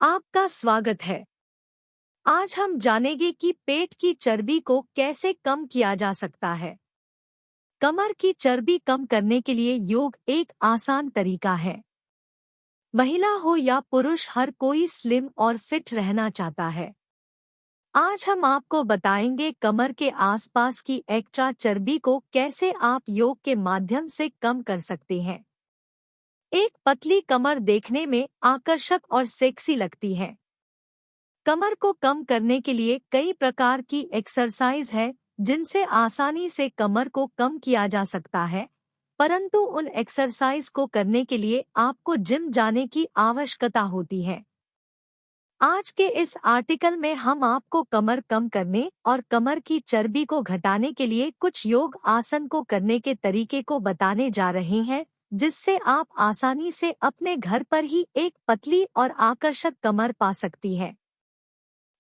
आपका स्वागत है। आज हम जानेंगे कि पेट की चर्बी को कैसे कम किया जा सकता है। कमर की चर्बी कम करने के लिए योग एक आसान तरीका है। महिला हो या पुरुष, हर कोई स्लिम और फिट रहना चाहता है। आज हम आपको बताएंगे कमर के आसपास की एक्स्ट्रा चर्बी को कैसे आप योग के माध्यम से कम कर सकते हैं। एक पतली कमर देखने में आकर्षक और सेक्सी लगती है। कमर को कम करने के लिए कई प्रकार की एक्सरसाइज है जिनसे आसानी से कमर को कम किया जा सकता है, परंतु उन एक्सरसाइज को करने के लिए आपको जिम जाने की आवश्यकता होती है। आज के इस आर्टिकल में हम आपको कमर कम करने और कमर की चर्बी को घटाने के लिए कुछ योग आसन को करने के तरीके को बताने जा रहे हैं, जिससे आप आसानी से अपने घर पर ही एक पतली और आकर्षक कमर पा सकती है।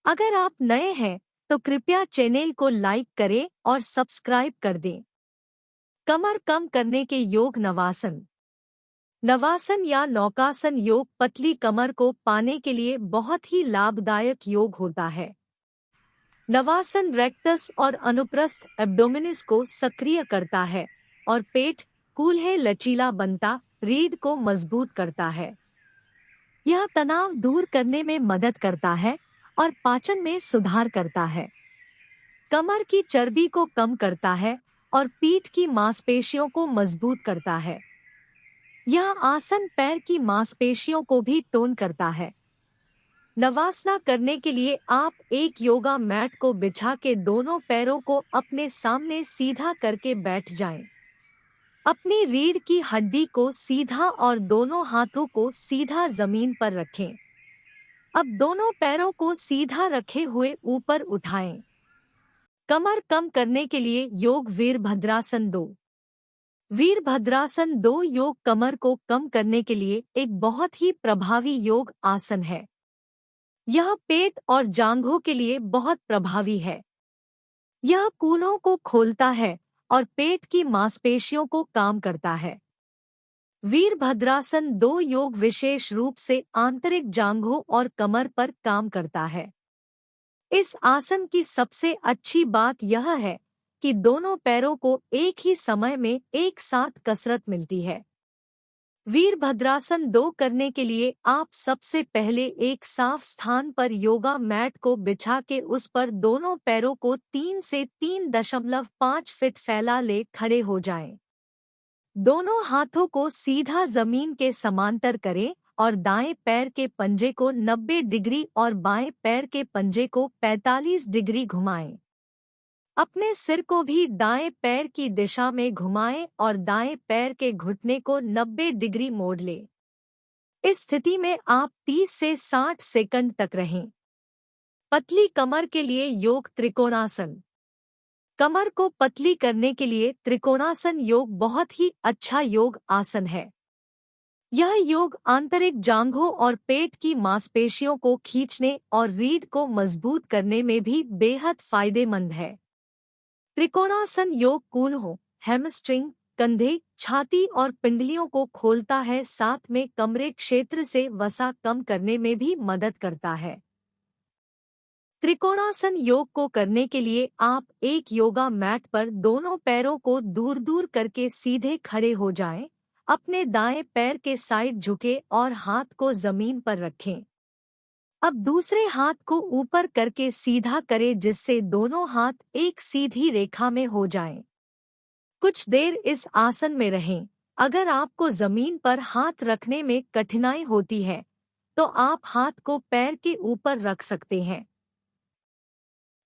अगर आप नए हैं तो कृपया चैनल को लाइक करें और सब्सक्राइब कर दें। कमर कम करने के योग। नवासन। नवासन या नौकासन योग पतली कमर को पाने के लिए बहुत ही लाभदायक योग होता है। नवासन रेक्टस और अनुप्रस्थ एब्डोमिनिस को सक्रिय करता है और पेट कूल्हे लचीला बनता, रीढ़ को मजबूत करता है। यह तनाव दूर करने में मदद करता है और पाचन में सुधार करता है। कमर की चर्बी को कम करता है और पीठ की मांसपेशियों को मजबूत करता है। यह आसन पैर की मांसपेशियों को भी टोन करता है। नवासना करने के लिए आप एक योगा मैट को बिछा के दोनों पैरों को अपने सामने सीधा करके बैठ जाएं। अपनी रीढ़ की हड्डी को सीधा और दोनों हाथों को सीधा जमीन पर रखें। अब दोनों पैरों को सीधा रखे हुए ऊपर उठाएं। कमर कम करने के लिए योग वीरभद्रासन 2। वीरभद्रासन 2 योग कमर को कम करने के लिए एक बहुत ही प्रभावी योग आसन है। यह पेट और जांघों के लिए बहुत प्रभावी है। यह कूल्हों को खोलता है और पेट की मांसपेशियों को काम करता है। वीरभद्रासन 2 योग विशेष रूप से आंतरिक जांघों और कमर पर काम करता है। इस आसन की सबसे अच्छी बात यह है कि दोनों पैरों को एक ही समय में एक साथ कसरत मिलती है। वीरभद्रासन 2 करने के लिए आप सबसे पहले एक साफ स्थान पर योगा मैट को बिछा के उस पर दोनों पैरों को 3 से 3.5 फीट फैला ले खड़े हो जाएं। दोनों हाथों को सीधा जमीन के समांतर करें और दाएं पैर के पंजे को 90 डिग्री और बाएं पैर के पंजे को 45 डिग्री घुमाएं। अपने सिर को भी दाएं पैर की दिशा में घुमाएं और दाएं पैर के घुटने को 90 डिग्री मोड़ लें। इस स्थिति में आप 30 से 60 सेकंड तक रहें। पतली कमर के लिए योग त्रिकोणासन। कमर को पतली करने के लिए त्रिकोणासन योग बहुत ही अच्छा योग आसन है। यह योग आंतरिक जांघों और पेट की मांसपेशियों को खींचने और रीढ़ को मजबूत करने में भी बेहद फायदेमंद है। त्रिकोणासन योग कूल्हों, हैमस्ट्रिंग, कंधे, छाती और पिंडलियों को खोलता है, साथ में कमरे क्षेत्र से वसा कम करने में भी मदद करता है। त्रिकोणासन योग को करने के लिए आप एक योगा मैट पर दोनों पैरों को दूर दूर करके सीधे खड़े हो जाएं। अपने दाएं पैर के साइड झुके और हाथ को जमीन पर रखें। अब दूसरे हाथ को ऊपर करके सीधा करें, जिससे दोनों हाथ एक सीधी रेखा में हो जाएं। कुछ देर इस आसन में रहें। अगर आपको जमीन पर हाथ रखने में कठिनाई होती है तो आप हाथ को पैर के ऊपर रख सकते हैं।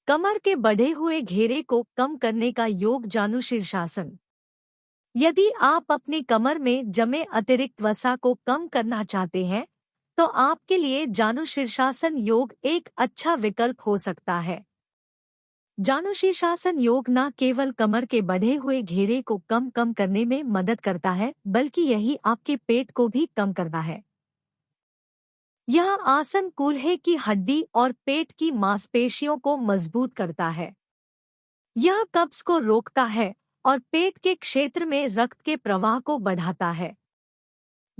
कमर के बढ़े हुए घेरे को कम करने का योग जानुशीर्षासन। यदि आप अपनी कमर में जमे अतिरिक्त वसा को कम करना चाहते हैं तो आपके लिए जानुशीर्षासन योग एक अच्छा विकल्प हो सकता है। जानुशीर्षासन योग न केवल कमर के बढ़े हुए घेरे को कम करने में मदद करता है, बल्कि यही आपके पेट को भी कम करता है। यह आसन कूल्हे की हड्डी और पेट की मांसपेशियों को मजबूत करता है। यह कब्ज को रोकता है और पेट के क्षेत्र में रक्त के प्रवाह को बढ़ाता है।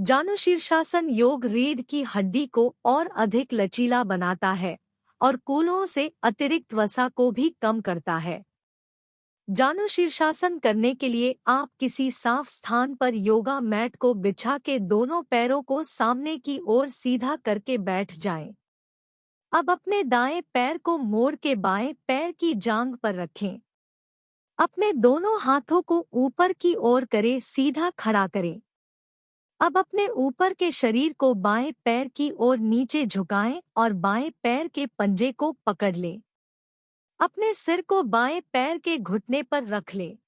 जानुशीर्षासन योग रीढ़ की हड्डी को और अधिक लचीला बनाता है और कूल्हों से अतिरिक्त वसा को भी कम करता है। जानुशीर्षासन करने के लिए आप किसी साफ स्थान पर योगा मैट को बिछा के दोनों पैरों को सामने की ओर सीधा करके बैठ जाएं। अब अपने दाएं पैर को मोड़ के बाएं पैर की जांघ पर रखें। अपने दोनों हाथों को ऊपर की ओर करें, सीधा खड़ा करें। अब अपने ऊपर के शरीर को बाएं पैर की ओर नीचे झुकाएं और बाएं पैर के पंजे को पकड़ लें। अपने सिर को बाएं पैर के घुटने पर रख लें।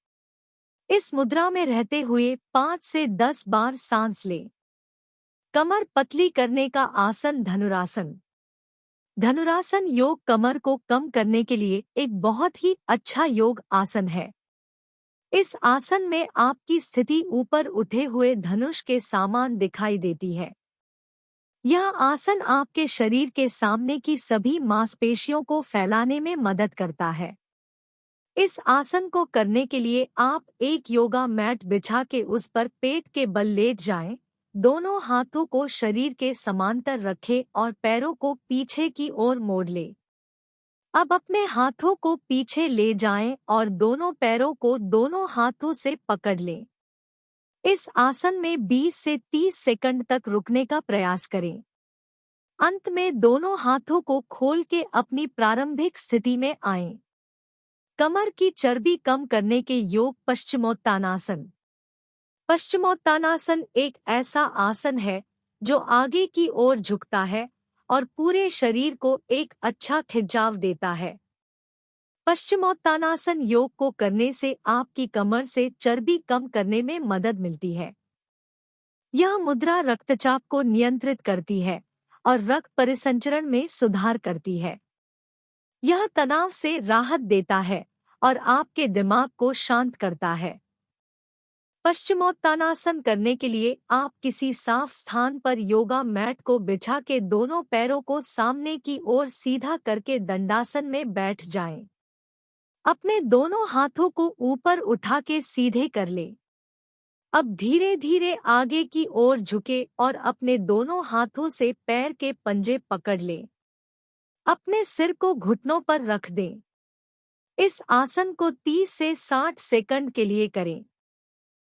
इस मुद्रा में रहते हुए 5 से 10 बार सांस लें। कमर पतली करने का आसन धनुरासन। धनुरासन योग कमर को कम करने के लिए एक बहुत ही अच्छा योग आसन है। इस आसन में आपकी स्थिति ऊपर उठे हुए धनुष के समान दिखाई देती है। यह आसन आपके शरीर के सामने की सभी मांसपेशियों को फैलाने में मदद करता है। इस आसन को करने के लिए आप एक योगा मैट बिछा के उस पर पेट के बल लेट जाएं, दोनों हाथों को शरीर के समांतर रखें और पैरों को पीछे की ओर मोड़ लें। अब अपने हाथों को पीछे ले जाएं और दोनों पैरों को दोनों हाथों से पकड़ लें। इस आसन में 20 से 30 सेकंड तक रुकने का प्रयास करें। अंत में दोनों हाथों को खोल के अपनी प्रारंभिक स्थिति में आएं। कमर की चर्बी कम करने के योग पश्चिमोत्तानासन। पश्चिमोत्तानासन एक ऐसा आसन है जो आगे की ओर झुकता है और पूरे शरीर को एक अच्छा खिंचाव देता है। पश्चिमोत्तानासन योग को करने से आपकी कमर से चर्बी कम करने में मदद मिलती है। यह मुद्रा रक्तचाप को नियंत्रित करती है और रक्त परिसंचरण में सुधार करती है। यह तनाव से राहत देता है और आपके दिमाग को शांत करता है। पश्चिमोत्तानासन करने के लिए आप किसी साफ स्थान पर योगा मैट को बिछा के दोनों पैरों को सामने की ओर सीधा करके दंडासन में बैठ जाएं। अपने दोनों हाथों को ऊपर उठा के सीधे कर लें। अब धीरे धीरे आगे की ओर झुके और अपने दोनों हाथों से पैर के पंजे पकड़ लें। अपने सिर को घुटनों पर रख दें। इस आसन को 30 से 60 सेकंड के लिए करें।